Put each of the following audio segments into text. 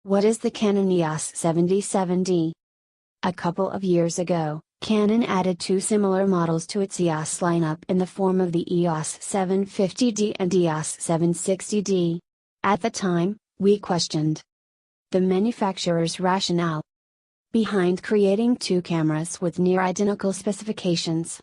What is the Canon EOS 77D? A couple of years ago, Canon added two similar models to its EOS lineup in the form of the EOS 750D and EOS 760D. At the time, we questioned the manufacturer's rationale behind creating two cameras with near identical specifications.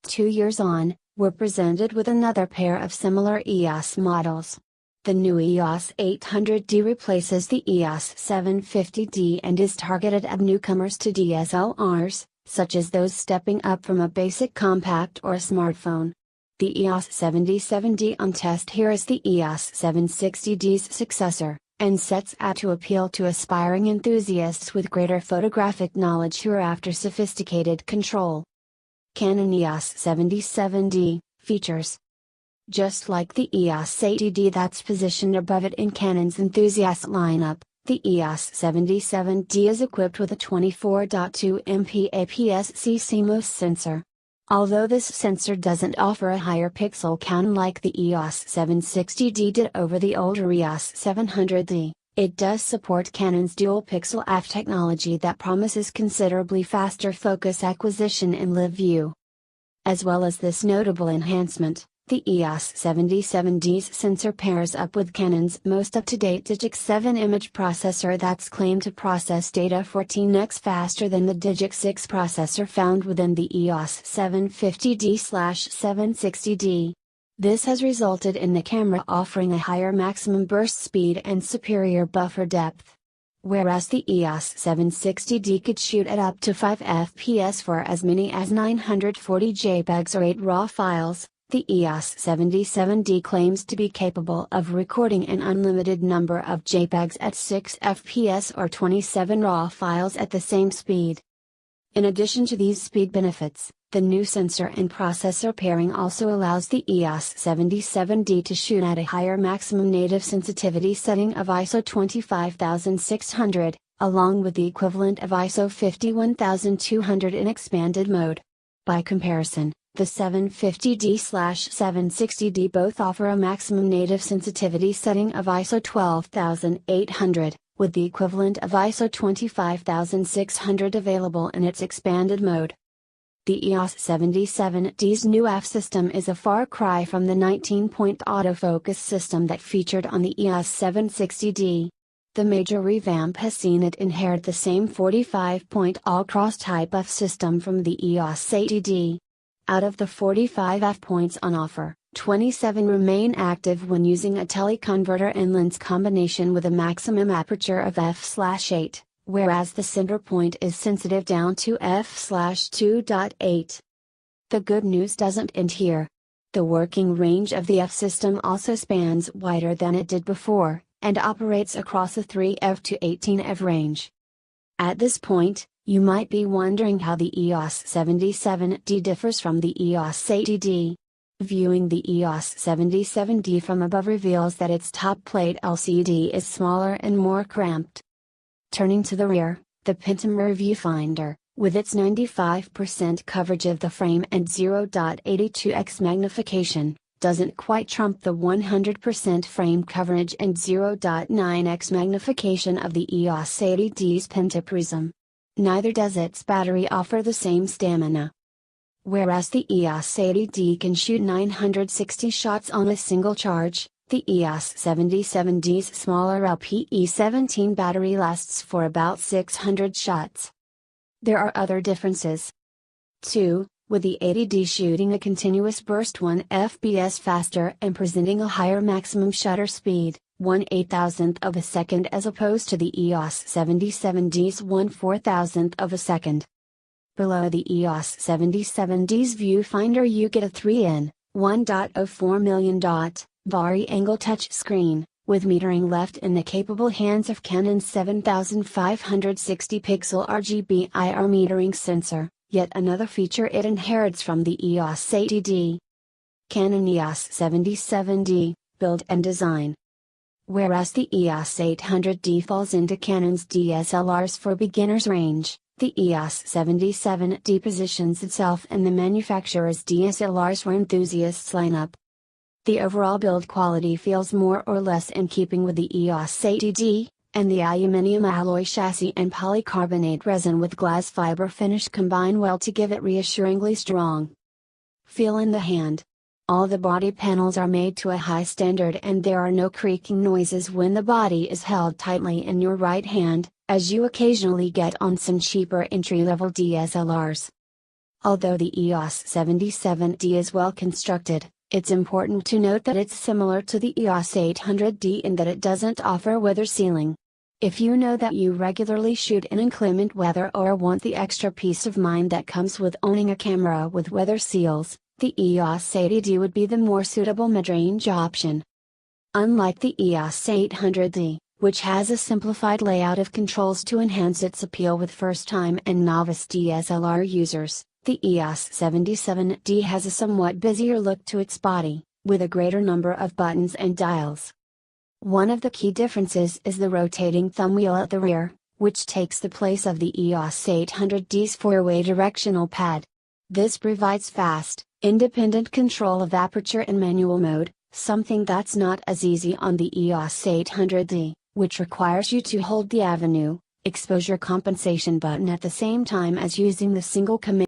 2 years on, we're presented with another pair of similar EOS models. The new EOS 800D replaces the EOS 750D and is targeted at newcomers to DSLRs, such as those stepping up from a basic compact or a smartphone. The EOS 77D on test here is the EOS 760D's successor, and sets out to appeal to aspiring enthusiasts with greater photographic knowledge who are after sophisticated control. Canon EOS 77D features. Just like the EOS 80D that's positioned above it in Canon's enthusiast lineup, the EOS 77D is equipped with a 24.2 MP APS-C CMOS sensor. Although this sensor doesn't offer a higher pixel count like the EOS 760D did over the older EOS 700D, it does support Canon's dual pixel AF technology that promises considerably faster focus acquisition in live view. As well as this notable enhancement, the EOS 77D's sensor pairs up with Canon's most up-to-date Digix 7 image processor that's claimed to process data 14x faster than the Digix 6 processor found within the EOS 750D/760D. This has resulted in the camera offering a higher maximum burst speed and superior buffer depth. Whereas the EOS 760D could shoot at up to 5 fps for as many as 940 JPEGs or 8 RAW files, the EOS 77D claims to be capable of recording an unlimited number of JPEGs at 6 fps or 27 RAW files at the same speed. In addition to these speed benefits, the new sensor and processor pairing also allows the EOS 77D to shoot at a higher maximum native sensitivity setting of ISO 25600, along with the equivalent of ISO 51200 in expanded mode. By comparison, the 750D/760D both offer a maximum native sensitivity setting of ISO 12800, with the equivalent of ISO 25600 available in its expanded mode. The EOS 77D's new AF system is a far cry from the 19-point autofocus system that featured on the EOS 760D. The major revamp has seen it inherit the same 45-point all-cross type F system from the EOS 80D. Out of the 45 F points on offer, 27 remain active when using a teleconverter and lens combination with a maximum aperture of f/8, whereas the center point is sensitive down to f/2.8. The good news doesn't end here. The working range of the F system also spans wider than it did before, and operates across a 3F to 18F range. At this point, you might be wondering how the EOS 77D differs from the EOS 80D. Viewing the EOS 77D from above reveals that its top plate LCD is smaller and more cramped. Turning to the rear, the Pentamirror viewfinder, with its 95% coverage of the frame and 0.82x magnification, doesn't quite trump the 100% frame coverage and 0.9x magnification of the EOS 80D's Pentaprism. Neither does its battery offer the same stamina. Whereas the EOS 80D can shoot 960 shots on a single charge, the EOS 77D's smaller LPE17 battery lasts for about 600 shots. There are other differences. 2. With the 80D shooting a continuous burst 1 fps faster and presenting a higher maximum shutter speed, 1/8000th of a second as opposed to the EOS 77D's 1/4000th of a second. Below the EOS 77D's viewfinder you get a 3-in, 1.04 million vari-angle touchscreen, with metering left in the capable hands of Canon's 7560 pixel RGB IR metering sensor, yet another feature it inherits from the EOS 80D. Canon EOS 77D, build and design. Whereas the EOS 800D falls into Canon's DSLRs for beginners range, the EOS 77D positions itself in the manufacturer's DSLRs for enthusiasts lineup. The overall build quality feels more or less in keeping with the EOS 80D, and the aluminum alloy chassis and polycarbonate resin with glass fiber finish combine well to give it reassuringly strong feel in the hand. All the body panels are made to a high standard and there are no creaking noises when the body is held tightly in your right hand, as you occasionally get on some cheaper entry-level DSLRs. Although the EOS 77D is well constructed, it's important to note that it's similar to the EOS 800D in that it doesn't offer weather sealing. If you know that you regularly shoot in inclement weather or want the extra peace of mind that comes with owning a camera with weather seals, the EOS 80D would be the more suitable mid-range option. Unlike the EOS 800D, which has a simplified layout of controls to enhance its appeal with first-time and novice DSLR users, the EOS 77D has a somewhat busier look to its body, with a greater number of buttons and dials. One of the key differences is the rotating thumb wheel at the rear, which takes the place of the EOS 800D's four-way directional pad. This provides fast, independent control of aperture in manual mode, something that's not as easy on the EOS 800D, which requires you to hold the avenue, exposure compensation button at the same time as using the single command